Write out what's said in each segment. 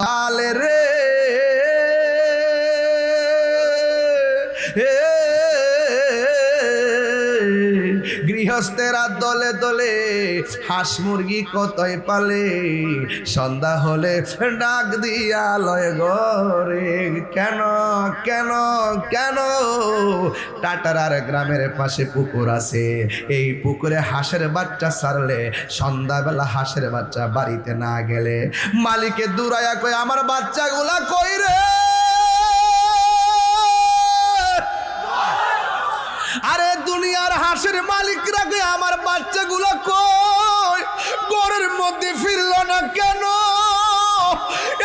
আলে রে গৃহস্থেরা দলে দলে হাঁস মুরগি কতই পালে, সন্ধ্যা হলে ডাক দিয়া লয় ঘরে। কেন কেন কেন? টাটারার গ্রামের পাশে পুকুর আছে, এই পুকুরে হাঁসের বাচ্চা ছাড়লে সন্ধ্যাবেলা হাঁসের বাচ্চা বাড়িতে না গেলে মালিকে দূরায়া কই আমার বাচ্চাগুলা কই রে? আরে দুনিয়ার হাঁসের মালিকরা কে আমার বাচ্চাগুলো কই? ঘরের মধ্যে ফিরল না কেন?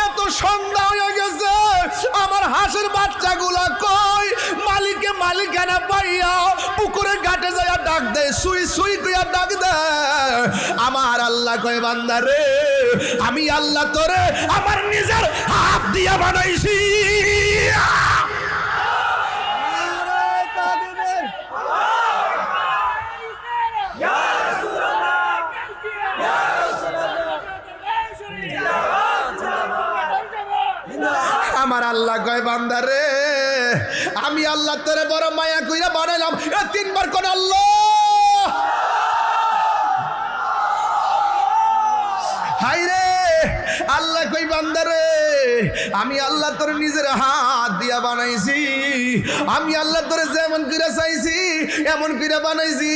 এত সন্ধ্যা হয়ে গেছে, আমার হাঁসের বাচ্চাগুলো কই? মালিকে মালিকানা পাইয়া পুকুরে ঘাটে যায় ডাক দেয়, সুই সুই কইয়া ডাক দেয়। আমার আল্লাহ কয় বান্দা রে, আমি আল্লাহ তোরে আমার নিজের হাত দিয়া বানাইছি। আমার আল্লাহ কয় বান্দা রে, আমি আল্লাহ তোরে বড় মায়া কইরা বানাইলাম। তিনবার কোন আল্লাহ। হাই রে আল্লাহ কই বান্দা রে, আমি আল্লাহ তোরে নিজের হাত দিয়া বানাইছি। আমি আল্লাহ তোরে যেমন করে চাইছি এমন করে বানাইছি।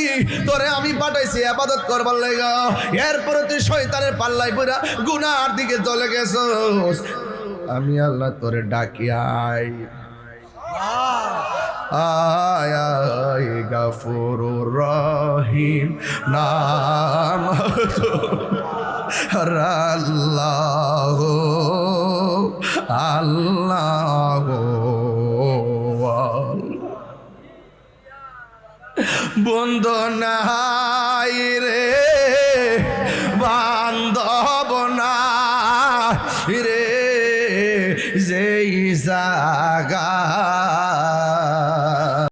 তোরে আমি পাঠাইছি ইবাদত করবার লাগা, এরপরে তুই শয়তানের পাল্লায় পড়া গুনার দিকে চলে গেছস। আমি আল্লাহ তোরে ডাকি আয় আয় আয় গফুরুর রহিম নাম আল্লাহ আল্লাহ। বন্ধু নাই রে বান্ধব নাই রে, যেই জায়গা